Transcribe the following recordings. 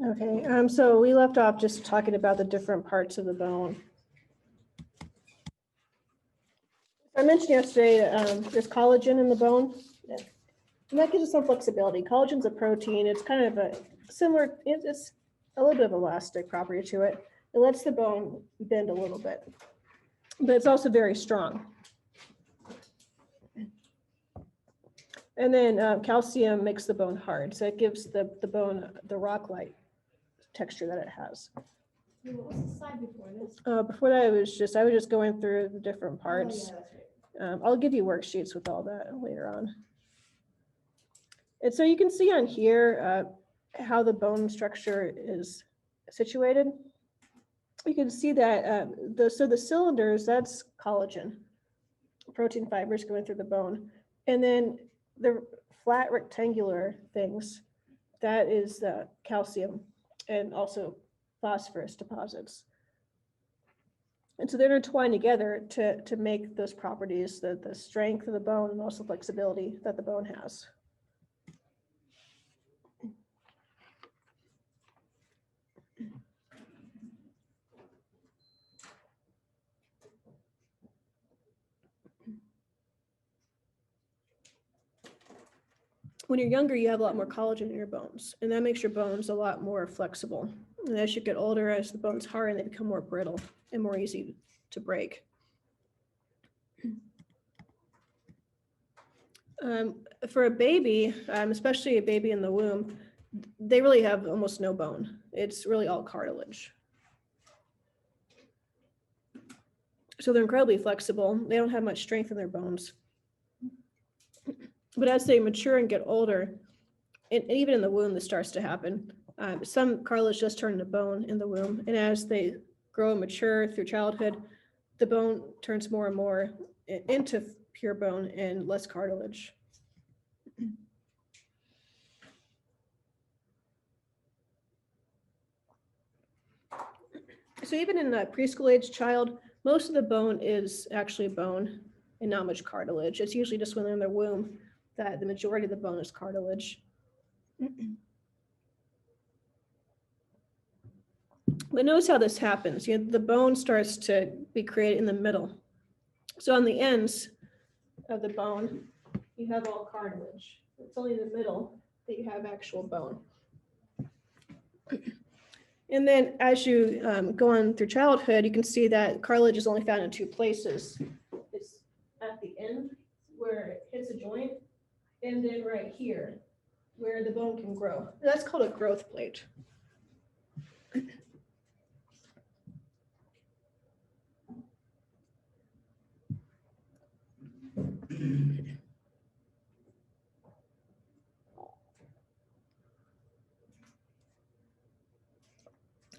Okay, so we left off just talking about the different parts of the bone. I mentioned yesterday, there's collagen in the bone, and that gives us some flexibility. Collagen's a protein. It's kind of a similar, it's a little bit of elastic property to it. It lets the bone bend a little bit, but it's also very strong. And then calcium makes the bone hard, so it gives the bone the rock-like texture that it has. What was the slide before this? Before that, I was just going through the different parts. Oh, yeah, that's right. I'll give you worksheets with all that later on. And so you can see on here how the bone structure is situated. You can see that the cylinders, that's collagen, protein fibers going through the bone. And then the flat rectangular things, that is calcium and also phosphorus deposits. And so they're intertwined together to make those properties, the strength of the bone and also flexibility that the bone has. When you're younger, you have a lot more collagen in your bones, and that makes your bones a lot more flexible. And as you get older, as the bones harden, they become more brittle and more easy to break. For a baby, especially a baby in the womb, they really have almost no bone. It's really all cartilage. So they're incredibly flexible. They don't have much strength in their bones. But as they mature and get older, and even in the womb, this starts to happen. Some cartilage does turn into bone in the womb. And as they grow and mature through childhood, the bone turns more and more into pure bone and less cartilage. So even in a preschool age child, most of the bone is actually bone and not much cartilage. It's usually just when they're in their womb that the majority of the bone is cartilage. But notice how this happens. The bone starts to be created in the middle. So on the ends of the bone, you have all cartilage. It's only in the middle that you have actual bone. And then as you go on through childhood, you can see that cartilage is only found in two places. It's at the end where it hits a joint, and then right here where the bone can grow. That's called a growth plate.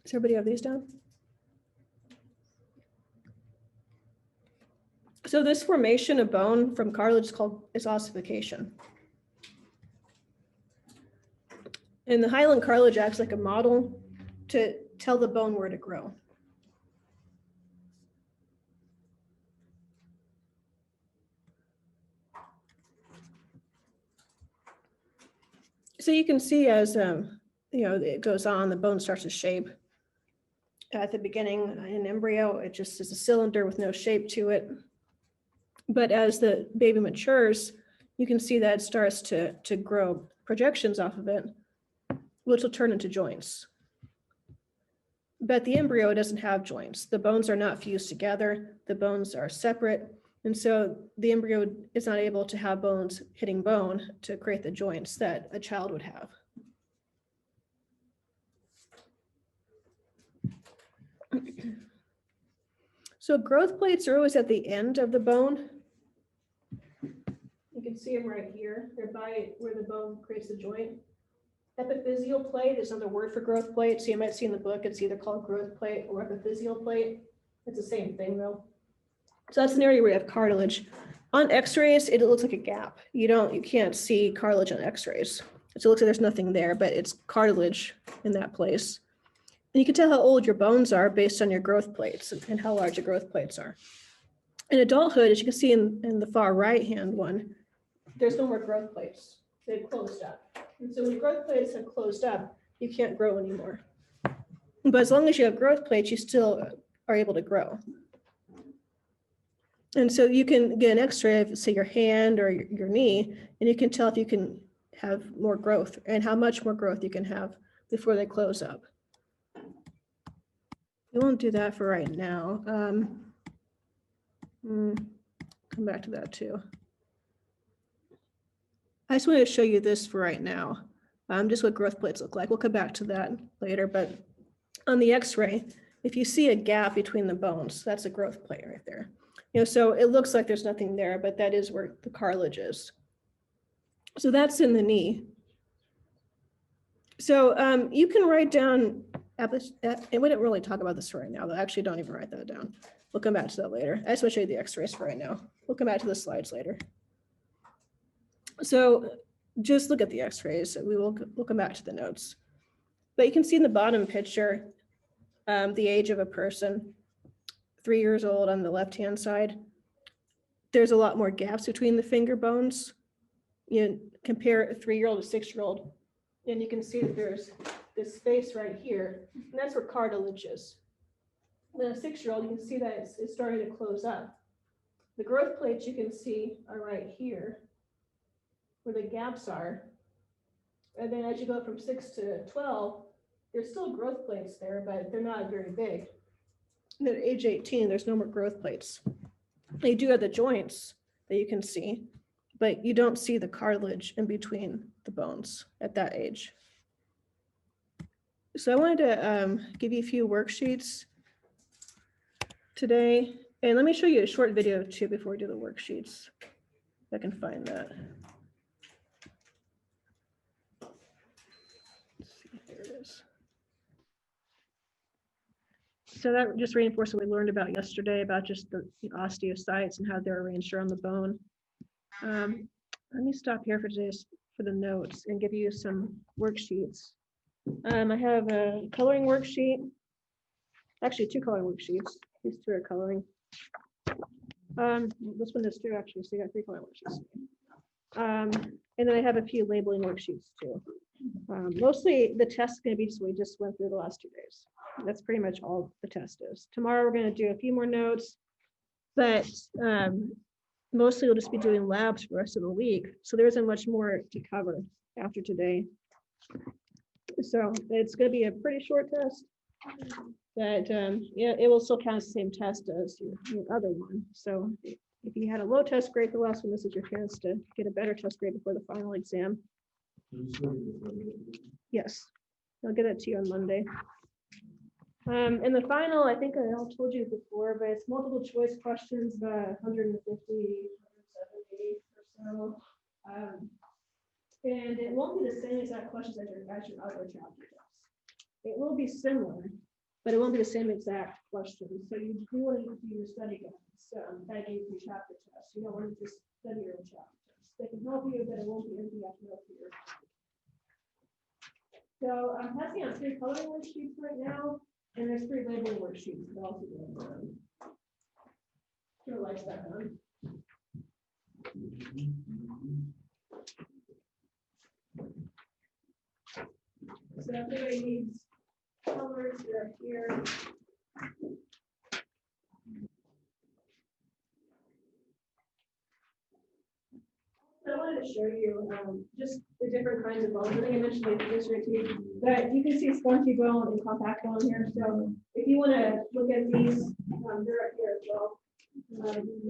Does everybody have these down? So this formation of bone from cartilage is ossification. And the hyaline cartilage acts like a model to tell the bone where to grow. So you can see as it goes on, the bone starts to shape. At the beginning, in embryo, it just is a cylinder with no shape to it. But as the baby matures, you can see that it starts to grow projections off of it, which will turn into joints. But the embryo doesn't have joints. The bones are not fused together. The bones are separate. And so the embryo is not able to have bones hitting bone to create the joints that a child would have. So growth plates are always at the end of the bone. You can see them right here. They're by where the bone creates the joint. Epiphyseal plate is another word for growth plate. So you might see in the book, it's either called growth plate or epiphyseal plate. It's the same thing though. So that's an area where you have cartilage. On x-rays, it looks like a gap. You can't see cartilage on x-rays. So it looks like there's nothing there, but it's cartilage in that place. And you can tell how old your bones are based on your growth plates and how large your growth plates are. In adulthood, as you can see in the far right-hand one, there's no more growth plates. They've closed up. And so when your growth plates have closed up, you can't grow anymore. But as long as you have growth plates, you still are able to grow. And so you can get an x-ray of, say, your hand or your knee, and you can tell if you can have more growth and how much more growth you can have before they close up. We won't do that for right now. Come back to that too. I just wanted to show you this for right now, just what growth plates look like. We'll come back to that later, but on the x-ray, if you see a gap between the bones, that's a growth plate right there. So it looks like there's nothing there, but that is where the cartilage is. So that's in the knee. So you can write down, and we didn't really talk about this right now, though. Actually, don't even write that down. We'll come back to that later. I just want to show you the x-rays for right now. We'll come back to the slides later. So just look at the x-rays. We'll come back to the notes. But you can see in the bottom picture, the age of a person, 3 years old on the left-hand side. There's a lot more gaps between the finger bones. You compare a 3-year-old to 6-year-old, and you can see that there's this space right here, and that's where cartilage is. Then a 6-year-old, you can see that it's starting to close up. The growth plates you can see are right here, where the gaps are. And then as you go from 6 to 12, there's still growth plates there, but they're not very big. And at age 18, there's no more growth plates. They do have the joints that you can see, but you don't see the cartilage in between the bones at that age. So I wanted to give you a few worksheets today. And let me show you a short video too before we do the worksheets. If I can find that. Let's see, here it is. So that just reinforced what we learned about yesterday about just the osteocytes and how they're arranged around the bone. Let me stop here for today's for the notes and give you some worksheets. I have a coloring worksheet, actually 2 coloring worksheets. These 2 are coloring. This one is 2 actually, so you got 3 coloring worksheets. And then I have a few labeling worksheets too. Mostly the test is going to be just what we just went through the last 2 days. That's pretty much all the test is. Tomorrow we're going to do a few more notes, but mostly we'll just be doing labs for the rest of the week. So there isn't much more to cover after today. So it's going to be a pretty short test, but yeah, it will still count as the same test as your other one. So if you had a low test grade for the last one, this is your chance to get a better test grade before the final exam. Yes, I'll get it to you on Monday. And the final, I think I told you before, but it's multiple choice questions, 150, 170 or so. And it won't be the same exact questions as your other chapter tests. It will be similar, but it won't be the same exact questions. So you do want to do your study guides that gave you chapter tests. You don't want to just study your own chapter tests. They can help you, but it won't be anything you have to know for your. So I'm passing out 3 coloring worksheets right now. And there's 3 labeling worksheets that also go like that one. So everybody needs colors, they're here. I wanted to show you just the different kinds of bones. I think I mentioned this right to you, but you can see spongy bone and compact bone here. So if you want to look at these, they're up here as well.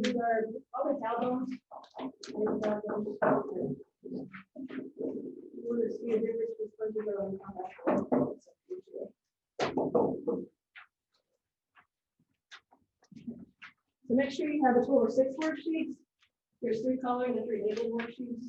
These are all the cow bones. You want to see a difference between spongy bone and compact bone. So make sure you have a total of 6 worksheets. There's 3 coloring and 3 labeling worksheets.